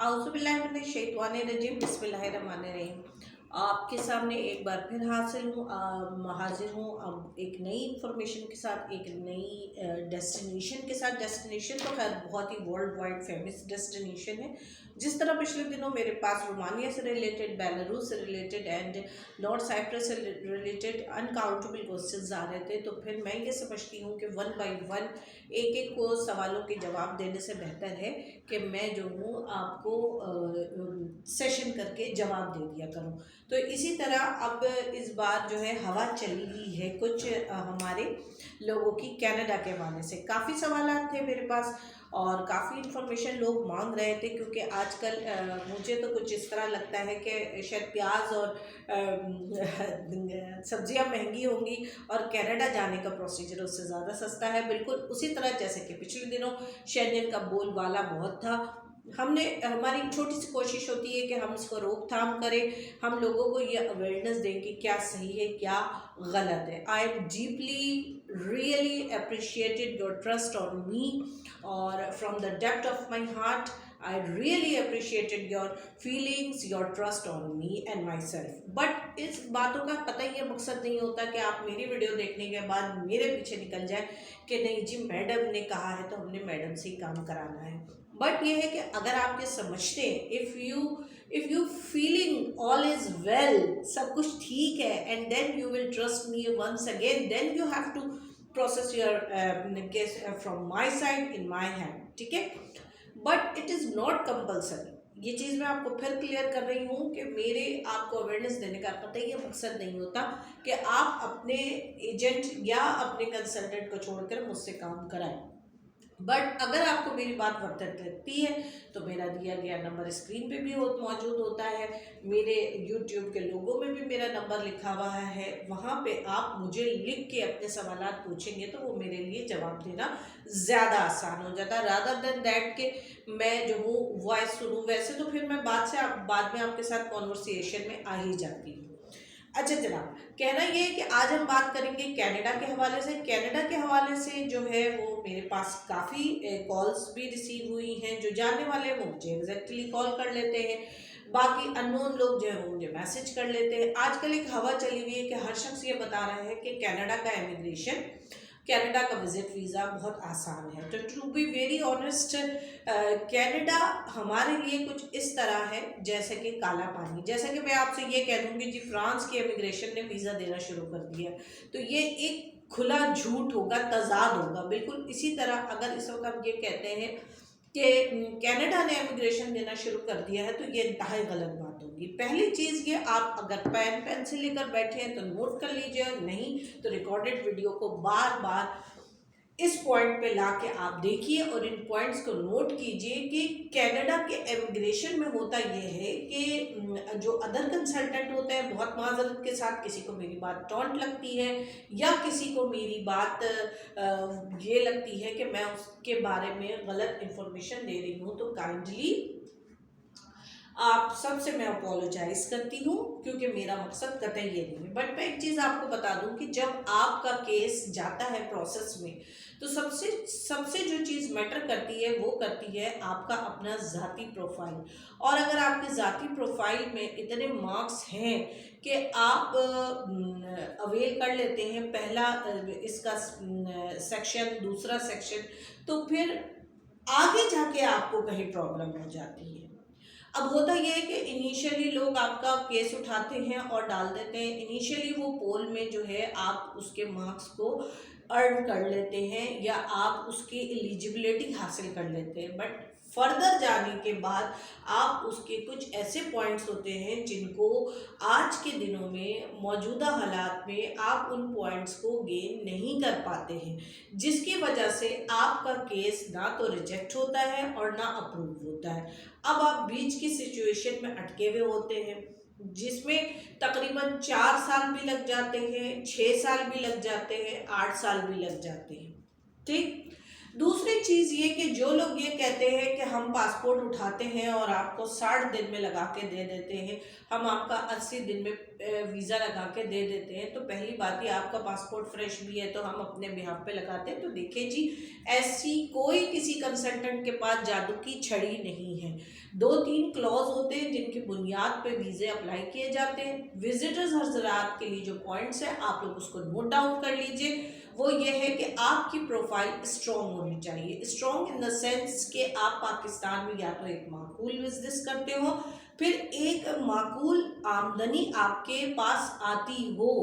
आउज़ुबिल्लाहिमिनश्शैतानिर्रजीम बिस्मिल्लाहिर्रहमानिर्रहीम। आपके सामने एक बार फिर हाजिर हूँ अब एक नई इंफॉर्मेशन के साथ, एक नई डेस्टिनेशन के साथ। डेस्टिनेशन तो खैर बहुत ही वर्ल्ड वाइड फेमस डेस्टिनेशन है। जिस तरह पिछले दिनों मेरे पास रोमानिया से रिलेटेड, बेलारूस से रिलेटेड एंड नॉर्थ साइप्रस से रिलेटेड अनकाउंटेबल क्वेश्चंस आ रहे थे, तो फिर मैं ये समझती हूँ कि वन बाय वन एक एक को सवालों के जवाब देने से बेहतर है कि मैं जो हूँ आपको सेशन करके जवाब दे दिया करूँ। तो इसी तरह अब इस बार जो है हवा चली हुई है कुछ हमारे लोगों की कनाडा के हवाले से। काफ़ी सवालात थे मेरे पास और काफ़ी इन्फॉर्मेशन लोग मांग रहे थे, क्योंकि आजकल मुझे तो कुछ इस तरह लगता है कि शायद प्याज और सब्जियां महंगी होंगी और कनाडा जाने का प्रोसीजर उससे ज़्यादा सस्ता है। बिल्कुल उसी तरह जैसे कि पिछले दिनों शेंजन का बोलबाला बहुत था। हमारी छोटी सी कोशिश होती है कि हम इसको रोकथाम करें, हम लोगों को ये अवेयरनेस दें कि क्या सही है क्या गलत है। I am deeply really appreciated your trust on me और from the depth of my heart I really appreciated your feelings, your trust on me and myself. But इस बातों का कतई ये मकसद नहीं होता कि आप मेरी वीडियो देखने के बाद मेरे पीछे निकल जाए कि नहीं जी मैडम ने कहा है तो हमने मैडम से ही काम कराना है। बट ये है कि अगर आप ये समझते हैं, if you feeling all is well, सब कुछ ठीक है, and then you will trust me once again, then you have to process your case from my side in my hand, ठीक है। But it is not compulsory. ये चीज़ मैं आपको फिर क्लियर कर रही हूँ कि मेरे आपको अवेयरनेस देने का कतई ये मकसद नहीं होता कि आप अपने एजेंट या अपने कंसल्टेंट को छोड़कर मुझसे काम कराएं। बट अगर आपको मेरी बात वर्थ लगती है तो मेरा दिया गया नंबर स्क्रीन पे भी मौजूद होता है, मेरे यूट्यूब के लोगो में भी मेरा नंबर लिखा हुआ है। वहाँ पे आप मुझे लिख के अपने सवालात पूछेंगे तो वो मेरे लिए जवाब देना ज़्यादा आसान हो जाता है, रादर देन दैट कि मैं जो हूँ वॉइस सुनूँ। वैसे तो फिर मैं बाद में आपके साथ कॉन्वर्सेशन में आ ही जाती हूँ। अच्छा जनाब, कहना ये है कि आज हम बात करेंगे कनाडा के हवाले से। कनाडा के हवाले से जो है वो मेरे पास काफ़ी कॉल्स भी रिसीव हुई हैं। जो जानने वाले हैं वो मुझे एग्जैक्टली कॉल कर लेते हैं, बाकी अननोन लोग जो है वो मुझे मैसेज कर लेते हैं। आजकल एक हवा चली हुई है कि हर शख्स ये बता रहा है कि कनाडा का इमिग्रेशन, कनाडा का विज़िट वीज़ा बहुत आसान है। तो to be very honest, Canada हमारे लिए कुछ इस तरह है जैसे कि काला पानी। जैसे कि मैं आपसे ये कह दूँगी जी फ्रांस की इमिग्रेशन ने वीज़ा देना शुरू कर दिया, तो ये एक खुला झूठ होगा, तज़ाद होगा। बिल्कुल इसी तरह अगर इस वक्त हम ये कहते हैं कि कनाडा ने इमिग्रेशन देना शुरू कर दिया है, तो ये इंतहाई गलत बात होगी। पहली चीज़ ये, आप अगर पेन पेंसिल लेकर बैठे हैं तो नोट कर लीजिए, नहीं तो रिकॉर्डेड वीडियो को बार बार इस पॉइंट पे ला के आप देखिए और इन पॉइंट्स को नोट कीजिए कि कनाडा के इमिग्रेशन में होता ये है कि जो अदर कंसल्टेंट होते हैं, बहुत माजरत के साथ किसी को मेरी बात टॉन्ट लगती है या किसी को मेरी बात ये लगती है कि मैं उसके बारे में गलत इंफॉर्मेशन दे रही हूँ, तो काइंडली आप सबसे मैं अपोलोजाइज करती हूँ, क्योंकि मेरा मकसद कतई ये नहीं है। बट मैं एक चीज़ आपको बता दूँ कि जब आपका केस जाता है प्रोसेस में, तो सबसे जो चीज़ मैटर करती है वो करती है आपका अपना ज़ाती प्रोफाइल। और अगर आपके ज़ाती प्रोफाइल में इतने मार्क्स हैं कि आप अवेल कर लेते हैं पहला इसका सेक्शन, दूसरा सेक्शन, तो फिर आगे जाके आपको कहीं प्रॉब्लम हो जाती है। अब होता यह है कि इनिशियली लोग आपका केस उठाते हैं और डाल देते हैं। इनिशियली वो पोल में जो है आप उसके मार्क्स को अर्न कर लेते हैं या आप उसकी एलिजिबिलिटी हासिल कर लेते हैं, बट फर्दर जाने के बाद आप उसके कुछ ऐसे पॉइंट्स होते हैं जिनको आज के दिनों में मौजूदा हालात में आप उन पॉइंट्स को गेन नहीं कर पाते हैं, जिसकी वजह से आपका केस ना तो रिजेक्ट होता है और ना अप्रूव होता है। अब आप बीच की सिचुएशन में अटके हुए होते हैं, जिसमें तकरीबन 4 साल भी लग जाते हैं, 6 साल भी लग जाते हैं, 8 साल भी लग जाते हैं, ठीक। दूसरी चीज़ ये कि जो लोग ये कहते हैं कि हम पासपोर्ट उठाते हैं और आपको 60 दिन में लगा के दे देते हैं, हम आपका 80 दिन में वीज़ा लगा के दे देते हैं, तो पहली बात ही आपका पासपोर्ट फ्रेश भी है तो हम अपने बिहाफ पे लगाते हैं। तो देखिए जी, ऐसी कोई किसी कंसल्टेंट के पास जादू की छड़ी नहीं है। 2-3 क्लॉज होते हैं जिनकी बुनियाद पे वीज़े अप्लाई किए जाते हैं। विजिटर्स हजरात के लिए जो पॉइंट्स हैं आप लोग उसको नोट डाउन कर लीजिए। वो ये है कि आपकी प्रोफाइल स्ट्रॉन्ग होनी चाहिए। स्ट्रॉन्ग इन द सेंस कि आप पाकिस्तान में या तो एक माकूल बिजनेस करते हो, फिर एक माकूल आमदनी आपके पास आती हो,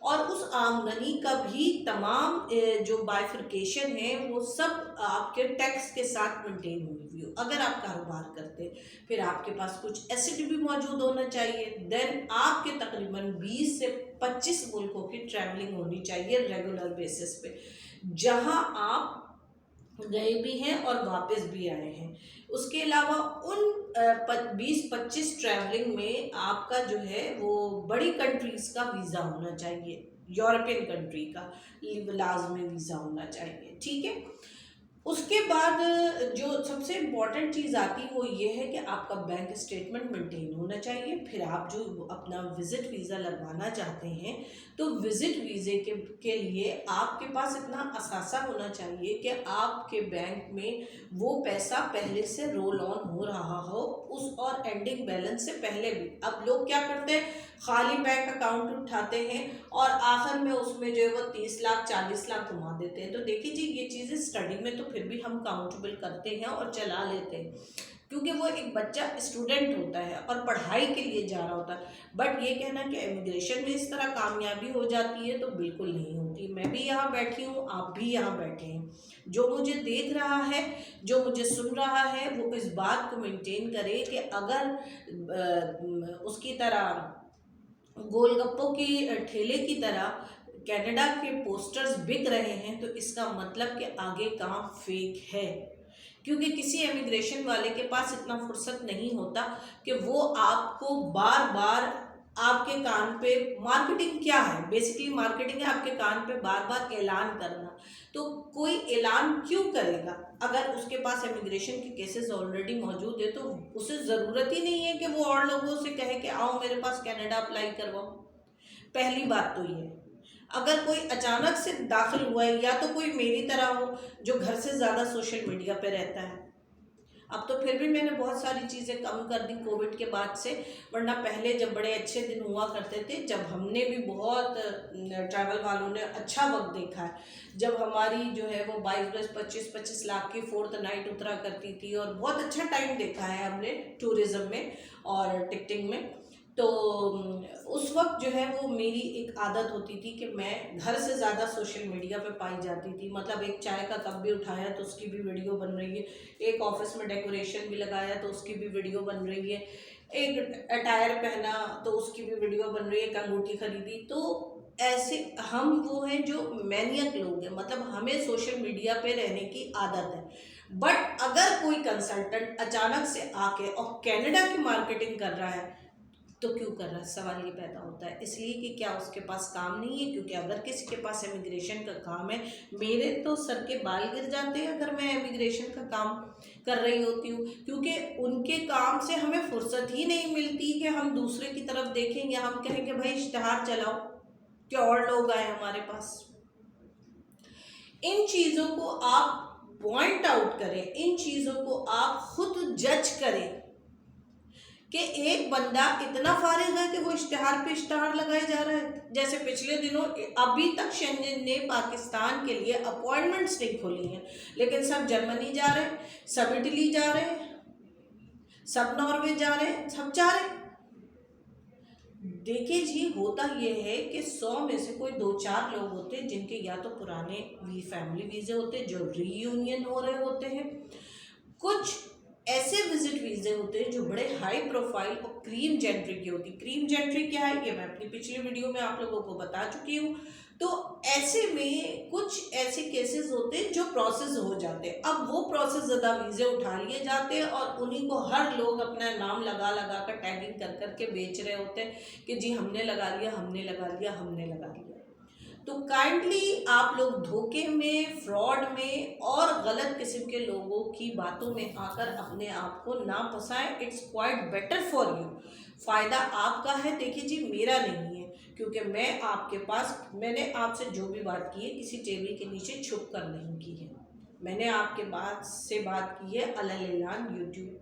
और उस आमदनी का भी तमाम जो बाइफिकेशन है वो सब आपके टैक्स के साथ मेंटेन हुई हो। अगर आप कारोबार करते हैं, फिर आपके पास कुछ एसेट भी मौजूद होना चाहिए। देन आपके तकरीबन 20 से 25 मुल्कों की ट्रैवलिंग होनी चाहिए रेगुलर बेसिस पे, जहां आप गए भी हैं और वापस भी आए हैं। उसके अलावा उन 20-25 ट्रैवलिंग में आपका जो है वो बड़ी कंट्रीज़ का वीज़ा होना चाहिए, यूरोपियन कंट्री का लाजमी वीज़ा होना चाहिए, ठीक है। उसके बाद जो सबसे इम्पॉर्टेंट चीज़ आती है वो ये है कि आपका बैंक स्टेटमेंट मेंटेन होना चाहिए। फिर आप जो अपना विज़िट वीज़ा लगवाना चाहते हैं, तो विज़िट वीज़े के लिए आपके पास इतना असासा होना चाहिए कि आपके बैंक में वो पैसा पहले से रोल ऑन हो रहा हो, उस और एंडिंग बैलेंस से पहले भी। अब लोग क्या करते हैं, खाली बैंक अकाउंट उठाते हैं और आखिर में उसमें जो है वो 30 लाख 40 लाख घुमा देते हैं। तो देखिए जी, ये चीज़ें स्टडी में तो फिर भी हम काउंटेबल करते हैं और चला लेते हैं, क्योंकि वो एक बच्चा स्टूडेंट होता है और पढ़ाई के लिए जा रहा होता है। बट ये कहना कि इमिग्रेशन में इस तरह कामयाबी हो जाती है, तो बिल्कुल नहीं होती। मैं भी यहाँ बैठी हूँ, आप भी यहाँ बैठे हैं। जो मुझे देख रहा है, जो मुझे सुन रहा है, वो इस बात को मेंटेन करे कि अगर उसकी तरह गोलगप्पों की ठेले की तरह कनाडा के पोस्टर्स बिक रहे हैं, तो इसका मतलब कि आगे काम फेक है। क्योंकि किसी इमिग्रेशन वाले के पास इतना फुर्सत नहीं होता कि वो आपको बार बार आपके कान पे, मार्केटिंग क्या है, बेसिकली मार्केटिंग है आपके कान पे बार बार ऐलान करना। तो कोई ऐलान क्यों करेगा अगर उसके पास इमिग्रेशन के केसेस ऑलरेडी मौजूद है? तो उसे ज़रूरत ही नहीं है कि वो और लोगों से कहे कि आओ मेरे पास कनाडा अप्लाई करवाओ। पहली बात तो ये, अगर कोई अचानक से दाखिल हुआ है या तो कोई मेरी तरह हो जो घर से ज़्यादा सोशल मीडिया पे रहता है। अब तो फिर भी मैंने बहुत सारी चीज़ें कम कर दी कोविड के बाद से, वरना पहले जब बड़े अच्छे दिन हुआ करते थे, जब हमने भी बहुत ट्रैवल वालों ने अच्छा वक्त देखा है, जब हमारी जो है वो 22-22, 25-25 लाख की 4th नाइट उतरा करती थी, और बहुत अच्छा टाइम देखा है हमने टूरिज़्म में और टिकटिंग में। तो उस वक्त जो है वो मेरी एक आदत होती थी कि मैं घर से ज़्यादा सोशल मीडिया पे पाई जाती थी। मतलब एक चाय का कप भी उठाया तो उसकी भी वीडियो बन रही है, एक ऑफिस में डेकोरेशन भी लगाया तो उसकी भी वीडियो बन रही है, एक अटायर पहना तो उसकी भी वीडियो बन रही है, एक अंगूठी खरीदी। तो ऐसे हम वो हैं जो मैनियक लोग हैं, मतलब हमें सोशल मीडिया पे रहने की आदत है। बट अगर कोई कंसल्टेंट अचानक से आके और कनाडा की मार्केटिंग कर रहा है, तो क्यों कर रहा है, सवाल ये पैदा होता है। इसलिए कि क्या उसके पास काम नहीं है? क्योंकि अगर किसी के पास इमिग्रेशन का काम है, मेरे तो सर के बाल गिर जाते हैं अगर मैं इमिग्रेशन का काम कर रही होती हूँ, क्योंकि उनके काम से हमें फुर्सत ही नहीं मिलती कि हम दूसरे की तरफ देखें या हम कहें कि भाई इश्तहार चलाओ कि और लोग आए हमारे पास। इन चीज़ों को आप पॉइंट आउट करें, इन चीज़ों को आप खुद जज करें कि एक बंदा इतना फारिग है कि वो इश्तहार पे इश्तहार लगाए जा रहा है। जैसे पिछले दिनों अभी तक शेंजन ने पाकिस्तान के लिए अपॉइंटमेंट्स नहीं खोली हैं, लेकिन सब जर्मनी जा रहे हैं, सब इटली जा रहे हैं, सब नॉर्वे जा रहे हैं, सब जा रहे हैं। देखिए जी, होता ये है कि 100 में से कोई 2-4 लोग होते हैं जिनके या तो पुराने फैमिली वीज़े होते हैं जो रीयूनियन हो रहे होते हैं, कुछ ऐसे विजिट वीज़े होते हैं जो बड़े हाई प्रोफाइल और क्रीम जेंट्री की होती। क्रीम जेंट्री क्या है ये मैं अपनी पिछली वीडियो में आप लोगों को बता चुकी हूँ। तो ऐसे में कुछ ऐसे केसेस होते हैं जो प्रोसेस हो जाते हैं। अब वो प्रोसेस ज़्यादा वीज़े उठा लिए जाते हैं और उन्हीं को हर लोग अपना नाम लगा लगा कर टैगिंग कर कर के बेच रहे होते हैं कि जी हमने लगा लिया, हमने लगा लिया, हमने लगा लिया। तो काइंडली आप लोग धोखे में, फ्रॉड में और गलत किस्म के लोगों की बातों में आकर अपने आप को ना फंसाएं। It's quite better for you. फ़ायदा आपका है, देखिए जी, मेरा नहीं है, क्योंकि मैंने आपसे जो भी बात की है किसी टेबल के नीचे छुप कर नहीं की है। मैंने आपके बात से बात की है अलग यूट्यूब